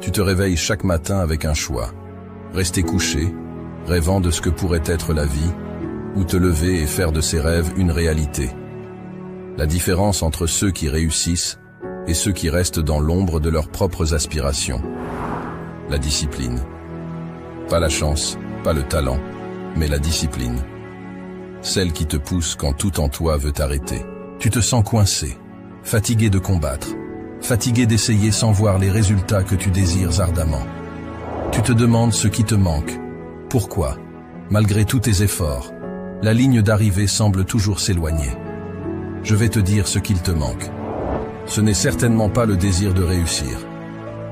Tu te réveilles chaque matin avec un choix. Rester couché, rêvant de ce que pourrait être la vie, ou te lever et faire de ces rêves une réalité. La différence entre ceux qui réussissent et ceux qui restent dans l'ombre de leurs propres aspirations. La discipline. Pas la chance, pas le talent, mais la discipline. Celle qui te pousse quand tout en toi veut t'arrêter. Tu te sens coincé, fatigué de combattre, fatigué d'essayer sans voir les résultats que tu désires ardemment. Tu te demandes ce qui te manque. Pourquoi, malgré tous tes efforts, la ligne d'arrivée semble toujours s'éloigner. Je vais te dire ce qu'il te manque. Ce n'est certainement pas le désir de réussir.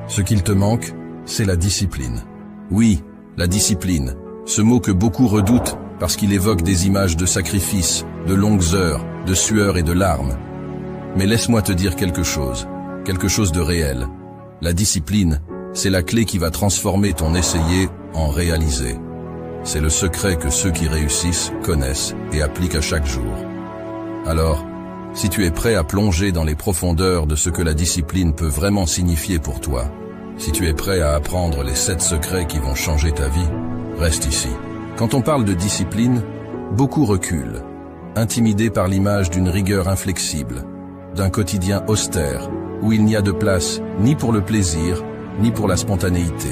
Ce qu'il te manque, c'est la discipline. Oui, la discipline, ce mot que beaucoup redoutent parce qu'il évoque des images de sacrifice, de longues heures, de sueur et de larmes. Mais laisse-moi te dire quelque chose de réel. La discipline, c'est la clé qui va transformer ton essayer en réaliser. C'est le secret que ceux qui réussissent connaissent et appliquent à chaque jour. Alors, si tu es prêt à plonger dans les profondeurs de ce que la discipline peut vraiment signifier pour toi, si tu es prêt à apprendre les 7 secrets qui vont changer ta vie, reste ici. Quand on parle de discipline, beaucoup reculent, intimidés par l'image d'une rigueur inflexible, d'un quotidien austère, où il n'y a de place ni pour le plaisir, ni pour la spontanéité.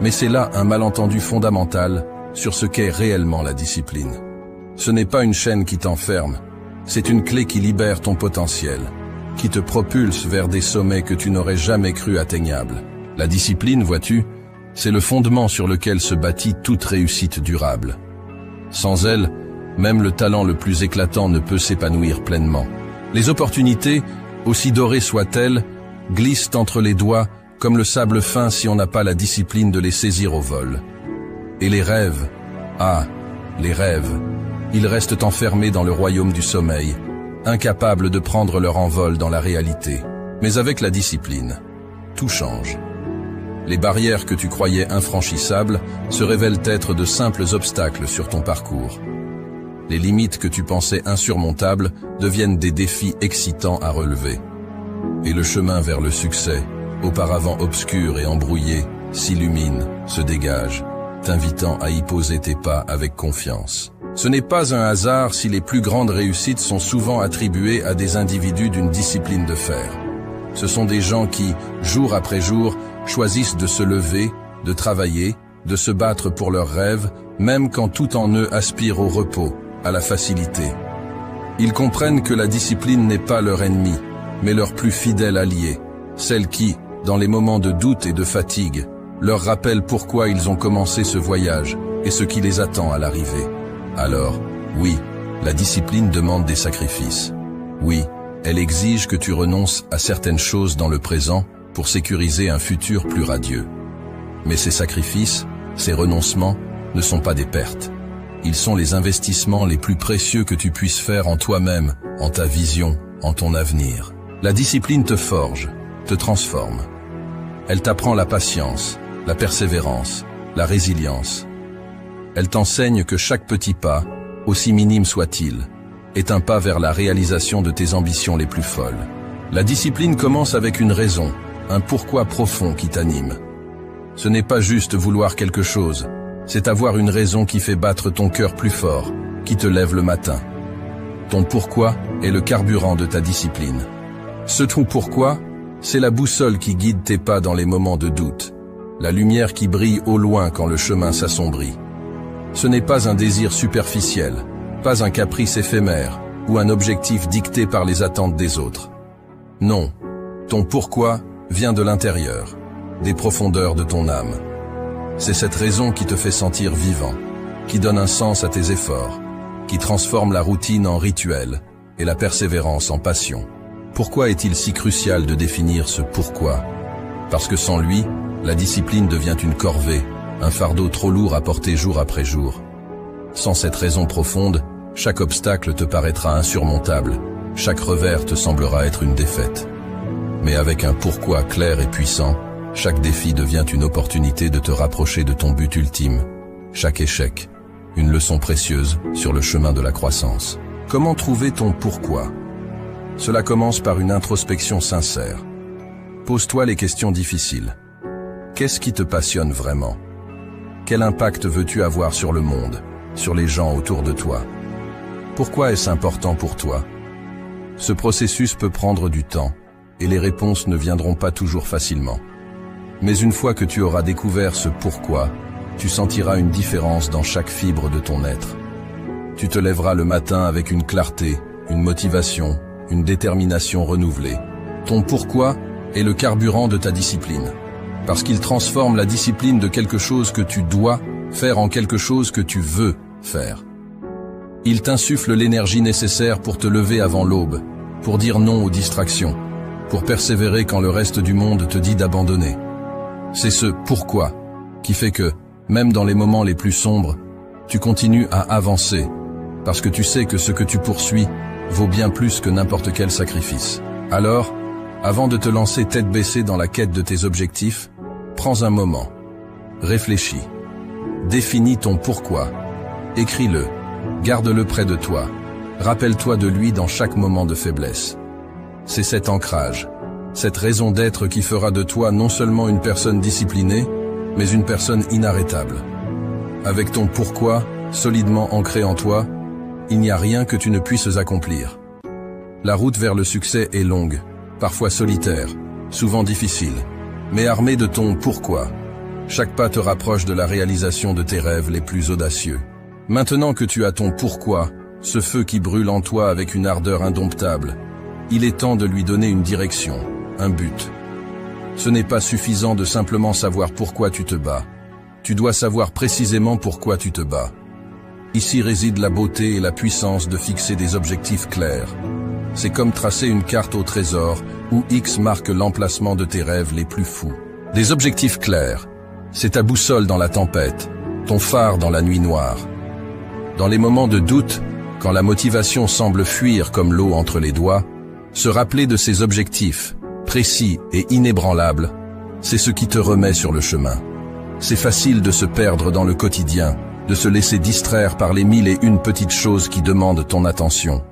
Mais c'est là un malentendu fondamental sur ce qu'est réellement la discipline. Ce n'est pas une chaîne qui t'enferme, c'est une clé qui libère ton potentiel, qui te propulse vers des sommets que tu n'aurais jamais cru atteignables. La discipline, vois-tu, c'est le fondement sur lequel se bâtit toute réussite durable. Sans elle, même le talent le plus éclatant ne peut s'épanouir pleinement. Les opportunités, aussi dorées soient-elles, glissent entre les doigts comme le sable fin si on n'a pas la discipline de les saisir au vol. Et les rêves, les rêves, ils restent enfermés dans le royaume du sommeil, incapables de prendre leur envol dans la réalité. Mais avec la discipline, tout change. Les barrières que tu croyais infranchissables se révèlent être de simples obstacles sur ton parcours. Les limites que tu pensais insurmontables deviennent des défis excitants à relever. Et le chemin vers le succès, auparavant obscur et embrouillé, s'illumine, se dégage, t'invitant à y poser tes pas avec confiance. Ce n'est pas un hasard si les plus grandes réussites sont souvent attribuées à des individus d'une discipline de fer. Ce sont des gens qui, jour après jour, choisissent de se lever, de travailler, de se battre pour leurs rêves, même quand tout en eux aspire au repos, à la facilité. Ils comprennent que la discipline n'est pas leur ennemi, mais leur plus fidèle allié, celle qui, dans les moments de doute et de fatigue, leur rappelle pourquoi ils ont commencé ce voyage et ce qui les attend à l'arrivée. Alors, oui, la discipline demande des sacrifices. Oui, elle exige que tu renonces à certaines choses dans le présent pour sécuriser un futur plus radieux. Mais ces sacrifices, ces renoncements, ne sont pas des pertes. Ils sont les investissements les plus précieux que tu puisses faire en toi-même, en ta vision, en ton avenir. La discipline te forge, te transforme. Elle t'apprend la patience, la persévérance, la résilience. Elle t'enseigne que chaque petit pas, aussi minime soit-il, est un pas vers la réalisation de tes ambitions les plus folles. La discipline commence avec une raison, un pourquoi profond qui t'anime. Ce n'est pas juste vouloir quelque chose, c'est avoir une raison qui fait battre ton cœur plus fort, qui te lève le matin. Ton pourquoi est le carburant de ta discipline. Ce ton pourquoi, c'est la boussole qui guide tes pas dans les moments de doute, la lumière qui brille au loin quand le chemin s'assombrit. Ce n'est pas un désir superficiel, pas un caprice éphémère ou un objectif dicté par les attentes des autres. Non, ton pourquoi vient de l'intérieur, des profondeurs de ton âme. C'est cette raison qui te fait sentir vivant, qui donne un sens à tes efforts, qui transforme la routine en rituel et la persévérance en passion. Pourquoi est-il si crucial de définir ce pourquoi? Parce que sans lui, la discipline devient une corvée, un fardeau trop lourd à porter jour après jour. Sans cette raison profonde, chaque obstacle te paraîtra insurmontable, chaque revers te semblera être une défaite. Mais avec un pourquoi clair et puissant, chaque défi devient une opportunité de te rapprocher de ton but ultime. Chaque échec, une leçon précieuse sur le chemin de la croissance. Comment trouver ton pourquoi? Cela commence par une introspection sincère. Pose-toi les questions difficiles. Qu'est-ce qui te passionne vraiment? Quel impact veux-tu avoir sur le monde, sur les gens autour de toi? Pourquoi est-ce important pour toi? Ce processus peut prendre du temps, et les réponses ne viendront pas toujours facilement. Mais une fois que tu auras découvert ce pourquoi, tu sentiras une différence dans chaque fibre de ton être. Tu te lèveras le matin avec une clarté, une motivation, une détermination renouvelée. Ton pourquoi est le carburant de ta discipline, parce qu'il transforme la discipline de quelque chose que tu dois faire en quelque chose que tu veux faire. Il t'insuffle l'énergie nécessaire pour te lever avant l'aube, pour dire non aux distractions, pour persévérer quand le reste du monde te dit d'abandonner. C'est ce pourquoi qui fait que, même dans les moments les plus sombres, tu continues à avancer, parce que tu sais que ce que tu poursuis vaut bien plus que n'importe quel sacrifice. Alors, avant de te lancer tête baissée dans la quête de tes objectifs, prends un moment, réfléchis, définis ton pourquoi, écris-le, garde-le près de toi, rappelle-toi de lui dans chaque moment de faiblesse. C'est cet ancrage, cette raison d'être qui fera de toi non seulement une personne disciplinée, mais une personne inarrêtable. Avec ton pourquoi solidement ancré en toi, il n'y a rien que tu ne puisses accomplir. La route vers le succès est longue, parfois solitaire, souvent difficile, mais armée de ton pourquoi. Chaque pas te rapproche de la réalisation de tes rêves les plus audacieux. Maintenant que tu as ton pourquoi, ce feu qui brûle en toi avec une ardeur indomptable, il est temps de lui donner une direction, un but. Ce n'est pas suffisant de simplement savoir pourquoi tu te bats. Tu dois savoir précisément pourquoi tu te bats. Ici réside la beauté et la puissance de fixer des objectifs clairs. C'est comme tracer une carte au trésor où X marque l'emplacement de tes rêves les plus fous. Des objectifs clairs, c'est ta boussole dans la tempête, ton phare dans la nuit noire. Dans les moments de doute, quand la motivation semble fuir comme l'eau entre les doigts, se rappeler de ces objectifs, précis et inébranlables, c'est ce qui te remet sur le chemin. C'est facile de se perdre dans le quotidien, de se laisser distraire par les 1001 petites choses qui demandent ton attention.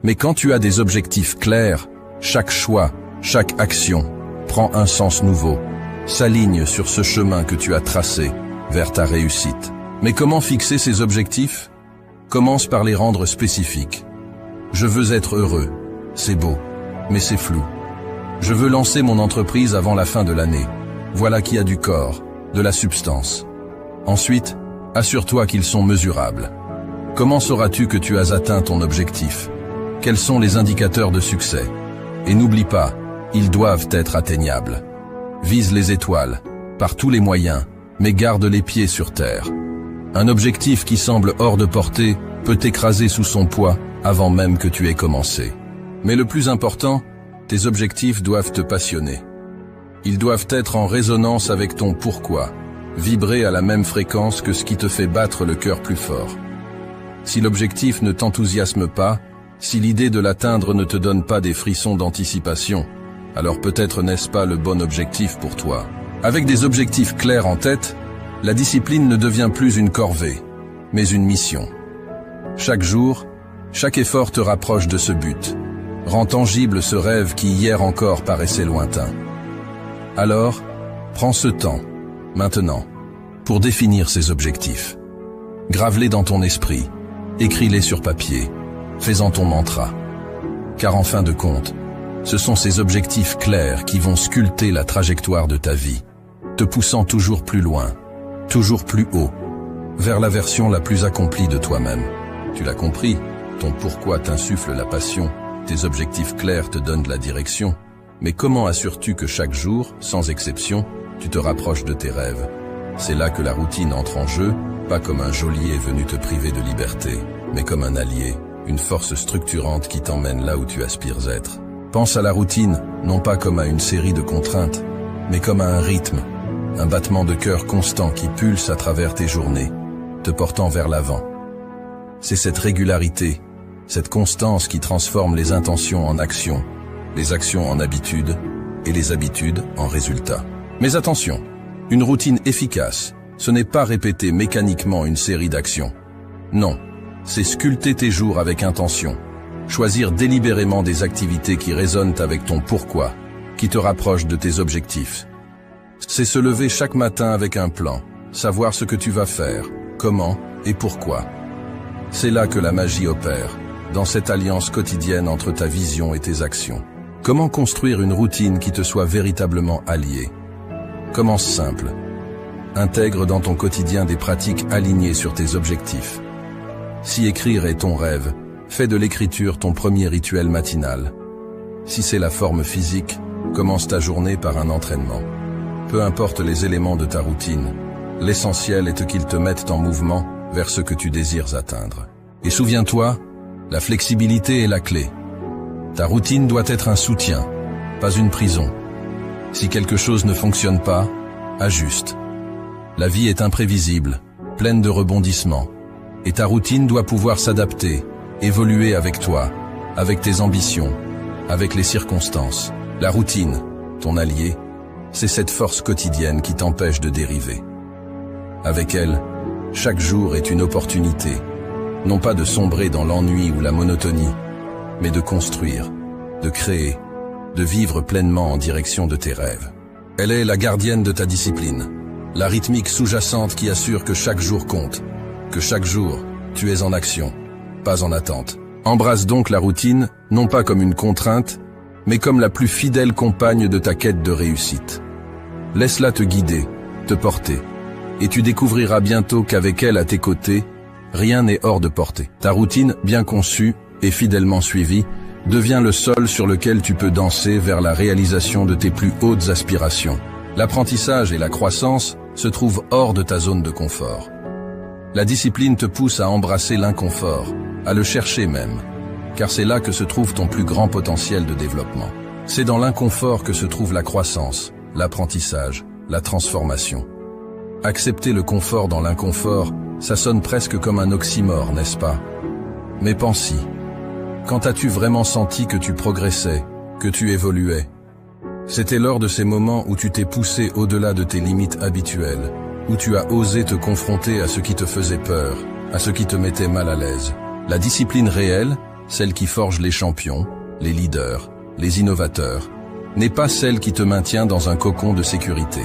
Mais quand tu as des objectifs clairs, chaque choix, chaque action prend un sens nouveau, s'aligne sur ce chemin que tu as tracé vers ta réussite. Mais comment fixer ces objectifs? Commence par les rendre spécifiques. Je veux être heureux, c'est beau, mais c'est flou. Je veux lancer mon entreprise avant la fin de l'année. Voilà qui a du corps, de la substance. Ensuite, assure-toi qu'ils sont mesurables. Comment sauras-tu que tu as atteint ton objectif? Quels sont les indicateurs de succès? Et n'oublie pas, ils doivent être atteignables. Vise les étoiles, par tous les moyens, mais garde les pieds sur terre. Un objectif qui semble hors de portée peut t'écraser sous son poids avant même que tu aies commencé. Mais le plus important, tes objectifs doivent te passionner. Ils doivent être en résonance avec ton pourquoi, vibrer à la même fréquence que ce qui te fait battre le cœur plus fort. Si l'objectif ne t'enthousiasme pas, si l'idée de l'atteindre ne te donne pas des frissons d'anticipation, alors peut-être n'est-ce pas le bon objectif pour toi. Avec des objectifs clairs en tête, la discipline ne devient plus une corvée, mais une mission. Chaque jour, chaque effort te rapproche de ce but, rend tangible ce rêve qui hier encore paraissait lointain. Alors, prends ce temps, maintenant, pour définir ces objectifs. Grave-les dans ton esprit, écris-les sur papier, fais-en ton mantra. Car en fin de compte, ce sont ces objectifs clairs qui vont sculpter la trajectoire de ta vie, te poussant toujours plus loin, toujours plus haut, vers la version la plus accomplie de toi-même. Tu l'as compris, ton pourquoi t'insuffle la passion, tes objectifs clairs te donnent la direction. Mais comment assures-tu que chaque jour, sans exception, tu te rapproches de tes rêves? C'est là que la routine entre en jeu, pas comme un geôlier venu te priver de liberté, mais comme un allié, une force structurante qui t'emmène là où tu aspires être. Pense à la routine, non pas comme à une série de contraintes, mais comme à un rythme, un battement de cœur constant qui pulse à travers tes journées, te portant vers l'avant. C'est cette régularité, cette constance qui transforme les intentions en actions, les actions en habitudes et les habitudes en résultats. Mais attention, une routine efficace, ce n'est pas répéter mécaniquement une série d'actions. Non, c'est sculpter tes jours avec intention, choisir délibérément des activités qui résonnent avec ton pourquoi, qui te rapprochent de tes objectifs. C'est se lever chaque matin avec un plan, savoir ce que tu vas faire, comment et pourquoi. C'est là que la magie opère, dans cette alliance quotidienne entre ta vision et tes actions. Comment construire une routine qui te soit véritablement alliée? Commence simple. Intègre dans ton quotidien des pratiques alignées sur tes objectifs. Si écrire est ton rêve, fais de l'écriture ton premier rituel matinal. Si c'est la forme physique, commence ta journée par un entraînement. Peu importe les éléments de ta routine, l'essentiel est qu'ils te mettent en mouvement vers ce que tu désires atteindre. Et souviens-toi, la flexibilité est la clé. Ta routine doit être un soutien, pas une prison. Si quelque chose ne fonctionne pas, ajuste. La vie est imprévisible, pleine de rebondissements, et ta routine doit pouvoir s'adapter, évoluer avec toi, avec tes ambitions, avec les circonstances. La routine, ton allié, c'est cette force quotidienne qui t'empêche de dériver. Avec elle, chaque jour est une opportunité, non pas de sombrer dans l'ennui ou la monotonie, mais de construire, de créer, de vivre pleinement en direction de tes rêves. Elle est la gardienne de ta discipline, la rythmique sous-jacente qui assure que chaque jour compte, que chaque jour, tu es en action, pas en attente. Embrasse donc la routine, non pas comme une contrainte, mais comme la plus fidèle compagne de ta quête de réussite. Laisse-la te guider, te porter, et tu découvriras bientôt qu'avec elle à tes côtés, rien n'est hors de portée. Ta routine, bien conçue et fidèlement suivie, devient le sol sur lequel tu peux danser vers la réalisation de tes plus hautes aspirations. L'apprentissage et la croissance se trouvent hors de ta zone de confort. La discipline te pousse à embrasser l'inconfort, à le chercher même, car c'est là que se trouve ton plus grand potentiel de développement. C'est dans l'inconfort que se trouve la croissance, l'apprentissage, la transformation. Accepter le confort dans l'inconfort, ça sonne presque comme un oxymore, n'est-ce pas? Mais pense-y. Quand as-tu vraiment senti que tu progressais, que tu évoluais? C'était lors de ces moments où tu t'es poussé au-delà de tes limites habituelles, où tu as osé te confronter à ce qui te faisait peur, à ce qui te mettait mal à l'aise. La discipline réelle, celle qui forge les champions, les leaders, les innovateurs, n'est pas celle qui te maintient dans un cocon de sécurité.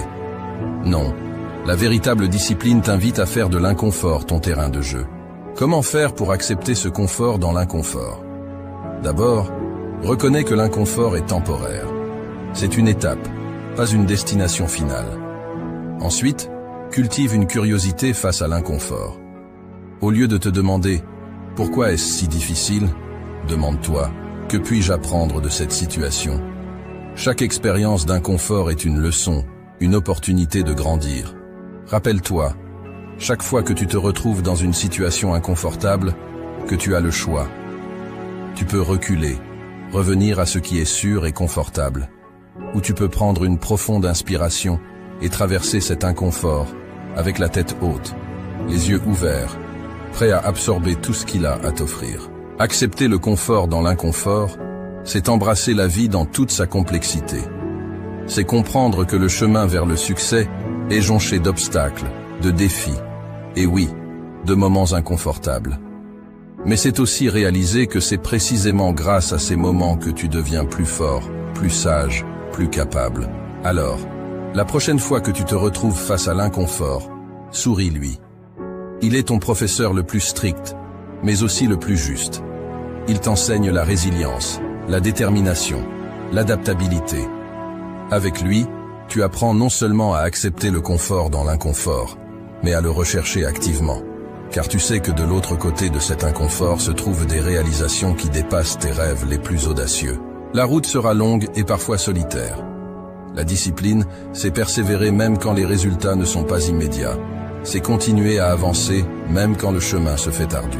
Non, la véritable discipline t'invite à faire de l'inconfort ton terrain de jeu. Comment faire pour accepter ce confort dans l'inconfort? D'abord, reconnais que l'inconfort est temporaire. C'est une étape, pas une destination finale. Ensuite, cultive une curiosité face à l'inconfort. Au lieu de te demander « Pourquoi est-ce si difficile ?», demande-toi « Que puis-je apprendre de cette situation ?» Chaque expérience d'inconfort est une leçon, une opportunité de grandir. Rappelle-toi, chaque fois que tu te retrouves dans une situation inconfortable, que tu as le choix. Tu peux reculer, revenir à ce qui est sûr et confortable, ou tu peux prendre une profonde inspiration et traverser cet inconfort avec la tête haute, les yeux ouverts, prêt à absorber tout ce qu'il a à t'offrir. Accepter le confort dans l'inconfort, c'est embrasser la vie dans toute sa complexité. C'est comprendre que le chemin vers le succès est jonché d'obstacles, de défis, et oui, de moments inconfortables. Mais c'est aussi réaliser que c'est précisément grâce à ces moments que tu deviens plus fort, plus sage, plus capable. Alors, la prochaine fois que tu te retrouves face à l'inconfort, souris-lui. Il est ton professeur le plus strict, mais aussi le plus juste. Il t'enseigne la résilience, la détermination, l'adaptabilité. Avec lui, tu apprends non seulement à accepter le confort dans l'inconfort, mais à le rechercher activement. Car tu sais que de l'autre côté de cet inconfort se trouvent des réalisations qui dépassent tes rêves les plus audacieux. La route sera longue et parfois solitaire. La discipline, c'est persévérer même quand les résultats ne sont pas immédiats. C'est continuer à avancer même quand le chemin se fait ardu.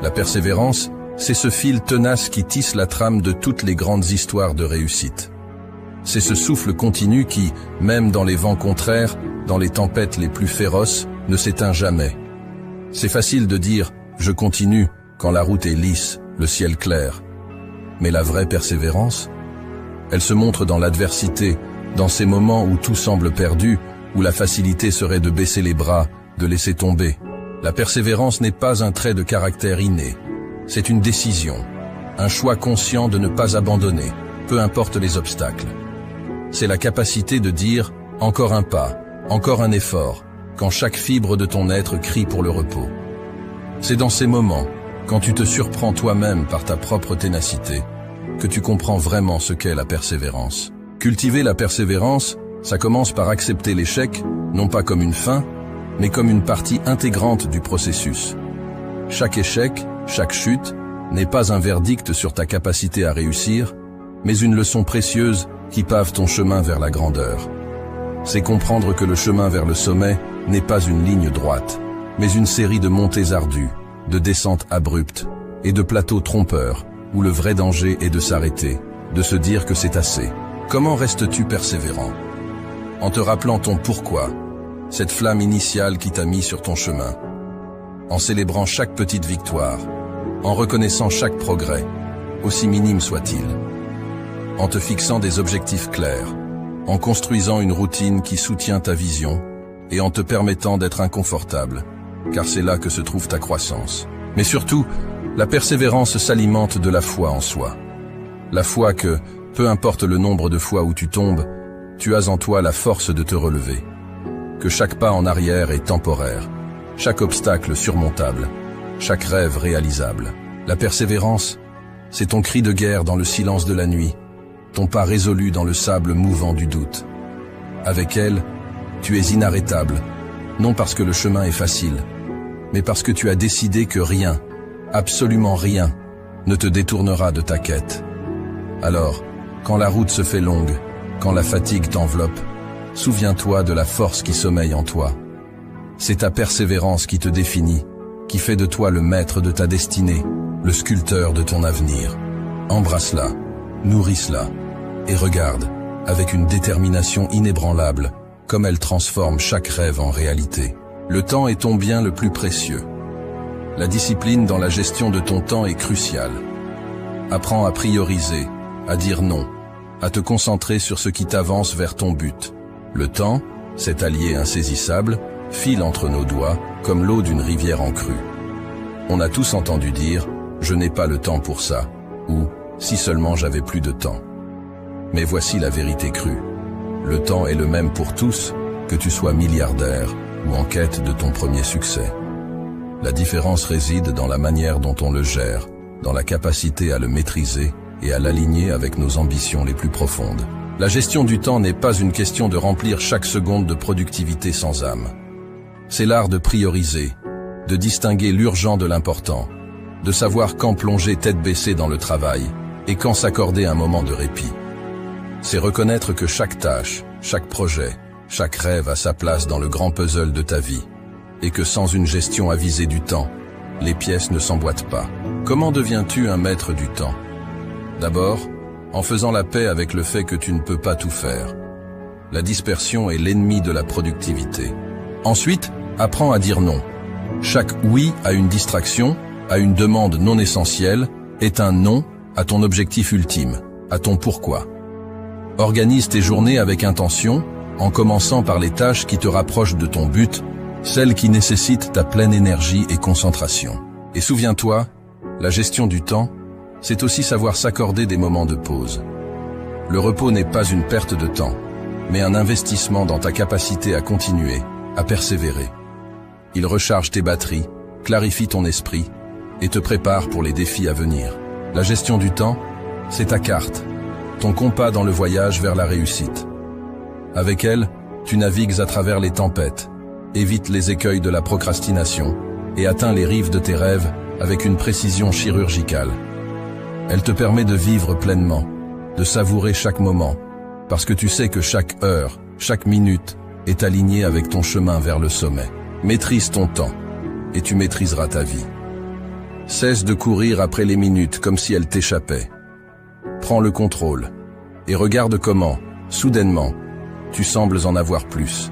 La persévérance, c'est ce fil tenace qui tisse la trame de toutes les grandes histoires de réussite. C'est ce souffle continu qui, même dans les vents contraires, dans les tempêtes les plus féroces, ne s'éteint jamais. C'est facile de dire « je continue » quand la route est lisse, le ciel clair. Mais la vraie persévérance, elle se montre dans l'adversité, dans ces moments où tout semble perdu, où la facilité serait de baisser les bras, de laisser tomber. La persévérance n'est pas un trait de caractère inné. C'est une décision, un choix conscient de ne pas abandonner, peu importe les obstacles. C'est la capacité de dire Encore un pas, encore un effort, quand chaque fibre de ton être crie pour le repos. C'est dans ces moments, quand tu te surprends toi-même par ta propre ténacité, que tu comprends vraiment ce qu'est la persévérance. Cultiver la persévérance, ça commence par accepter l'échec, non pas comme une fin, mais comme une partie intégrante du processus. Chaque échec, chaque chute, n'est pas un verdict sur ta capacité à réussir, mais une leçon précieuse qui pave ton chemin vers la grandeur. C'est comprendre que le chemin vers le sommet n'est pas une ligne droite, mais une série de montées ardues, de descentes abruptes et de plateaux trompeurs, où le vrai danger est de s'arrêter, de se dire que c'est assez. Comment restes-tu persévérant? En te rappelant ton pourquoi, cette flamme initiale qui t'a mis sur ton chemin, en célébrant chaque petite victoire, en reconnaissant chaque progrès, aussi minime soit-il, en te fixant des objectifs clairs, en construisant une routine qui soutient ta vision et en te permettant d'être inconfortable, car c'est là que se trouve ta croissance. Mais surtout, la persévérance s'alimente de la foi en soi. La foi que, peu importe le nombre de fois où tu tombes, tu as en toi la force de te relever. Que chaque pas en arrière est temporaire, chaque obstacle surmontable, chaque rêve réalisable. La persévérance, c'est ton cri de guerre dans le silence de la nuit, ton pas résolu dans le sable mouvant du doute. Avec elle, tu es inarrêtable, non parce que le chemin est facile, mais parce que tu as décidé que rien, absolument rien, ne te détournera de ta quête. Alors, quand la route se fait longue, quand la fatigue t'enveloppe, souviens-toi de la force qui sommeille en toi. C'est ta persévérance qui te définit, qui fait de toi le maître de ta destinée, le sculpteur de ton avenir. Embrasse-la, nourrisse-la, et regarde, avec une détermination inébranlable, comme elle transforme chaque rêve en réalité. Le temps est ton bien le plus précieux. La discipline dans la gestion de ton temps est cruciale. Apprends à prioriser, à dire non, à te concentrer sur ce qui t'avance vers ton but. Le temps, cet allié insaisissable, file entre nos doigts comme l'eau d'une rivière en crue. On a tous entendu dire « je n'ai pas le temps pour ça » ou « si seulement j'avais plus de temps ». Mais voici la vérité crue. Le temps est le même pour tous, que tu sois milliardaire ou en quête de ton premier succès. La différence réside dans la manière dont on le gère, dans la capacité à le maîtriser et à l'aligner avec nos ambitions les plus profondes. La gestion du temps n'est pas une question de remplir chaque seconde de productivité sans âme. C'est l'art de prioriser, de distinguer l'urgent de l'important, de savoir quand plonger tête baissée dans le travail et quand s'accorder un moment de répit. C'est reconnaître que chaque tâche, chaque projet, chaque rêve a sa place dans le grand puzzle de ta vie, et que sans une gestion avisée du temps, les pièces ne s'emboîtent pas. Comment deviens-tu un maître du temps? D'abord, en faisant la paix avec le fait que tu ne peux pas tout faire. La dispersion est l'ennemi de la productivité. Ensuite, apprends à dire non. Chaque oui à une distraction, à une demande non essentielle, est un non à ton objectif ultime, à ton pourquoi. Organise tes journées avec intention, en commençant par les tâches qui te rapprochent de ton but, celles qui nécessitent ta pleine énergie et concentration. Et souviens-toi, la gestion du temps, c'est aussi savoir s'accorder des moments de pause. Le repos n'est pas une perte de temps, mais un investissement dans ta capacité à continuer, à persévérer. Il recharge tes batteries, clarifie ton esprit et te prépare pour les défis à venir. La gestion du temps, c'est ta carte, ton compas dans le voyage vers la réussite. Avec elle, tu navigues à travers les tempêtes, évites les écueils de la procrastination et atteins les rives de tes rêves avec une précision chirurgicale. Elle te permet de vivre pleinement, de savourer chaque moment, parce que tu sais que chaque heure, chaque minute est alignée avec ton chemin vers le sommet. Maîtrise ton temps, et tu maîtriseras ta vie. Cesse de courir après les minutes comme si elles t'échappaient. Prends le contrôle, et regarde comment, soudainement, tu sembles en avoir plus.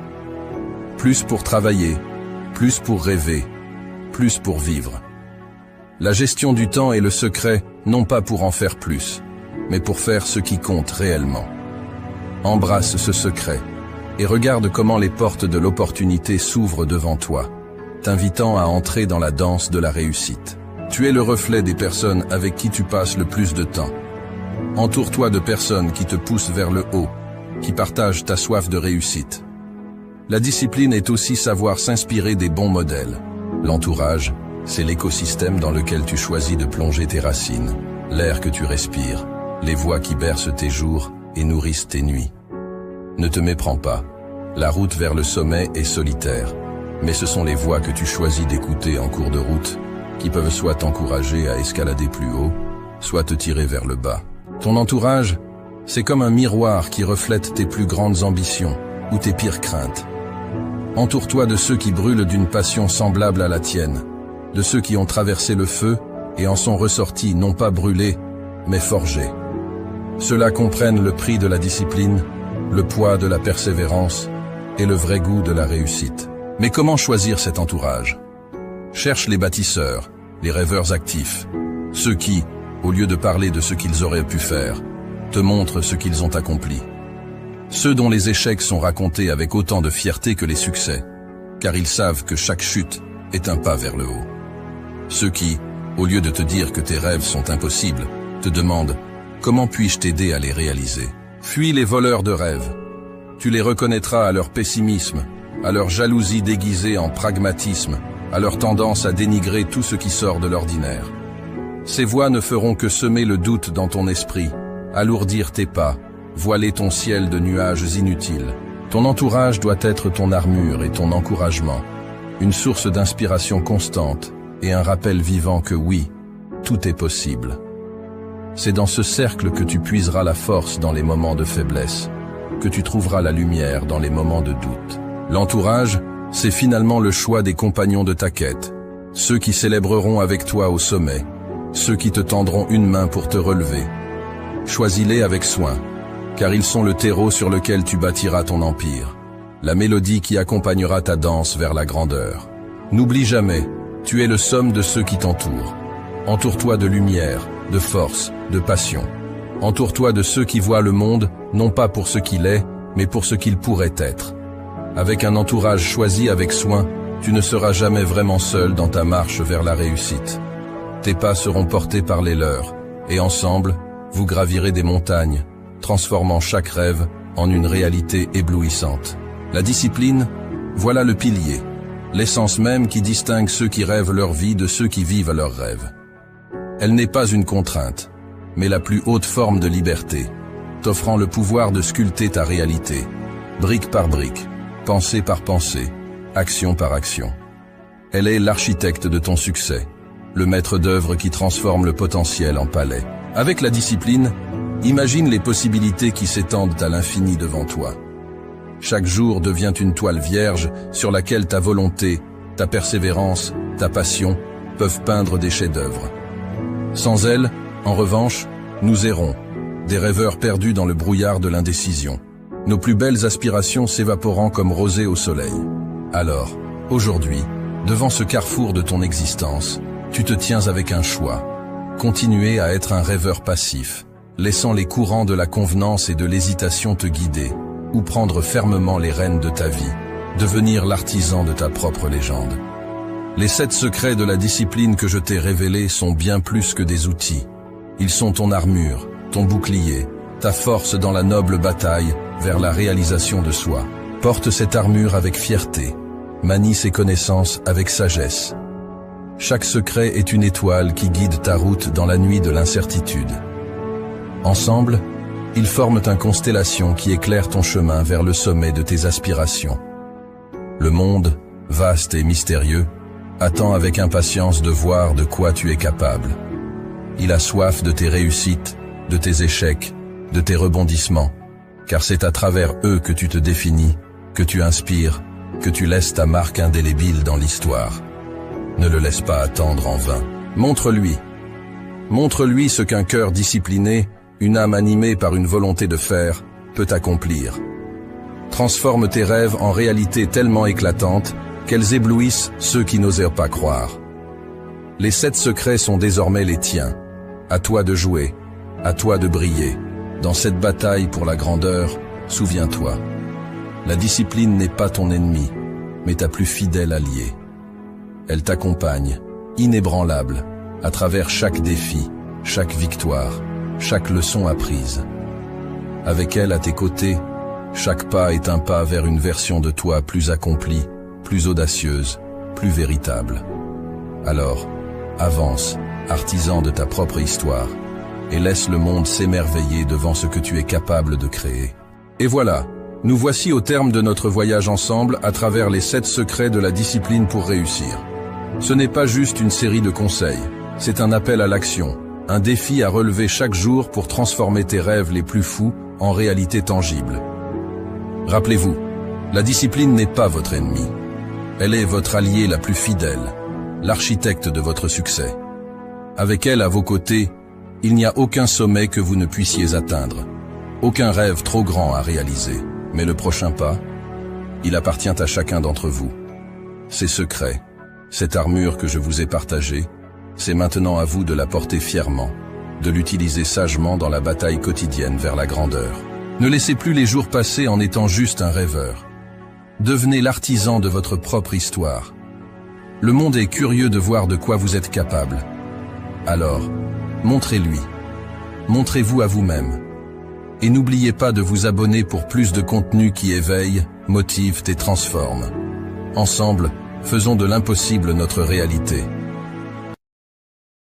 Plus pour travailler, plus pour rêver, plus pour vivre. La gestion du temps est le secret, non pas pour en faire plus, mais pour faire ce qui compte réellement. Embrasse ce secret, et regarde comment les portes de l'opportunité s'ouvrent devant toi, t'invitant à entrer dans la danse de la réussite. Tu es le reflet des personnes avec qui tu passes le plus de temps. Entoure-toi de personnes qui te poussent vers le haut, qui partagent ta soif de réussite. La discipline est aussi savoir s'inspirer des bons modèles. L'entourage, c'est l'écosystème dans lequel tu choisis de plonger tes racines, l'air que tu respires, les voix qui bercent tes jours et nourrissent tes nuits. Ne te méprends pas. La route vers le sommet est solitaire, mais ce sont les voix que tu choisis d'écouter en cours de route qui peuvent soit t'encourager à escalader plus haut, soit te tirer vers le bas. Ton entourage, c'est comme un miroir qui reflète tes plus grandes ambitions ou tes pires craintes. Entoure-toi de ceux qui brûlent d'une passion semblable à la tienne, de ceux qui ont traversé le feu et en sont ressortis non pas brûlés, mais forgés. Ceux-là comprennent le prix de la discipline, le poids de la persévérance et le vrai goût de la réussite. Mais comment choisir cet entourage? Cherche les bâtisseurs, les rêveurs actifs, ceux qui, au lieu de parler de ce qu'ils auraient pu faire, te montrent ce qu'ils ont accompli. Ceux dont les échecs sont racontés avec autant de fierté que les succès, car ils savent que chaque chute est un pas vers le haut. Ceux qui, au lieu de te dire que tes rêves sont impossibles, te demandent « Comment puis-je t'aider à les réaliser ?» Fuis les voleurs de rêves. Tu les reconnaîtras à leur pessimisme, à leur jalousie déguisée en pragmatisme, à leur tendance à dénigrer tout ce qui sort de l'ordinaire. Ces voix ne feront que semer le doute dans ton esprit, alourdir tes pas, voiler ton ciel de nuages inutiles. Ton entourage doit être ton armure et ton encouragement, une source d'inspiration constante et un rappel vivant que oui, tout est possible. C'est dans ce cercle que tu puiseras la force dans les moments de faiblesse, que tu trouveras la lumière dans les moments de doute. L'entourage, c'est finalement le choix des compagnons de ta quête, ceux qui célébreront avec toi au sommet, ceux qui te tendront une main pour te relever. Choisis-les avec soin, car ils sont le terreau sur lequel tu bâtiras ton empire, la mélodie qui accompagnera ta danse vers la grandeur. N'oublie jamais, tu es le somme de ceux qui t'entourent. Entoure-toi de lumière, de force, de passion. Entoure-toi de ceux qui voient le monde, non pas pour ce qu'il est, mais pour ce qu'il pourrait être. Avec un entourage choisi avec soin, tu ne seras jamais vraiment seul dans ta marche vers la réussite. Tes pas seront portés par les leurs, et ensemble, vous gravirez des montagnes, transformant chaque rêve en une réalité éblouissante. La discipline, voilà le pilier, l'essence même qui distingue ceux qui rêvent leur vie de ceux qui vivent leurs rêves. Elle n'est pas une contrainte, mais la plus haute forme de liberté, t'offrant le pouvoir de sculpter ta réalité, brique par brique, pensée par pensée, action par action. Elle est l'architecte de ton succès, le maître d'œuvre qui transforme le potentiel en palais. Avec la discipline, imagine les possibilités qui s'étendent à l'infini devant toi. Chaque jour devient une toile vierge sur laquelle ta volonté, ta persévérance, ta passion peuvent peindre des chefs-d'œuvre. Sans elle, en revanche, nous errons, des rêveurs perdus dans le brouillard de l'indécision, nos plus belles aspirations s'évaporant comme rosée au soleil. Alors, aujourd'hui, devant ce carrefour de ton existence, tu te tiens avec un choix. Continuer à être un rêveur passif, laissant les courants de la convenance et de l'hésitation te guider, ou prendre fermement les rênes de ta vie, devenir l'artisan de ta propre légende. Les 7 secrets de la discipline que je t'ai révélés sont bien plus que des outils. Ils sont ton armure, ton bouclier, ta force dans la noble bataille vers la réalisation de soi. Porte cette armure avec fierté, manie ces connaissances avec sagesse. Chaque secret est une étoile qui guide ta route dans la nuit de l'incertitude. Ensemble, ils forment une constellation qui éclaire ton chemin vers le sommet de tes aspirations. Le monde, vaste et mystérieux, attend avec impatience de voir de quoi tu es capable. Il a soif de tes réussites, de tes échecs, de tes rebondissements, car c'est à travers eux que tu te définis, que tu inspires, que tu laisses ta marque indélébile dans l'histoire. Ne le laisse pas attendre en vain. Montre-lui. Montre-lui ce qu'un cœur discipliné, une âme animée par une volonté de faire, peut accomplir. Transforme tes rêves en réalités tellement éclatantes qu'elles éblouissent ceux qui n'osèrent pas croire. Les 7 secrets sont désormais les tiens. À toi de jouer, à toi de briller. Dans cette bataille pour la grandeur, souviens-toi. La discipline n'est pas ton ennemi, mais ta plus fidèle alliée. Elle t'accompagne, inébranlable, à travers chaque défi, chaque victoire, chaque leçon apprise. Avec elle à tes côtés, Chaque pas est un pas vers une version de toi plus accomplie, plus audacieuse, plus véritable. Alors, avance, artisan de ta propre histoire, et laisse le monde s'émerveiller devant ce que tu es capable de créer. Et voilà, nous voici au terme de notre voyage ensemble à travers les 7 secrets de la discipline pour réussir. Ce n'est pas juste une série de conseils, c'est un appel à l'action, un défi à relever chaque jour pour transformer tes rêves les plus fous en réalité tangible. Rappelez-vous, la discipline n'est pas votre ennemi. Elle est votre allié la plus fidèle, l'architecte de votre succès. Avec elle à vos côtés, il n'y a aucun sommet que vous ne puissiez atteindre, aucun rêve trop grand à réaliser. Mais le prochain pas, il appartient à chacun d'entre vous. Ces secrets, cette armure que je vous ai partagée, c'est maintenant à vous de la porter fièrement, de l'utiliser sagement dans la bataille quotidienne vers la grandeur. Ne laissez plus les jours passer en étant juste un rêveur. Devenez l'artisan de votre propre histoire. Le monde est curieux de voir de quoi vous êtes capable. Alors, montrez-lui. Montrez-vous à vous-même. Et n'oubliez pas de vous abonner pour plus de contenu qui éveille, motive et transforme. Ensemble, faisons de l'impossible notre réalité.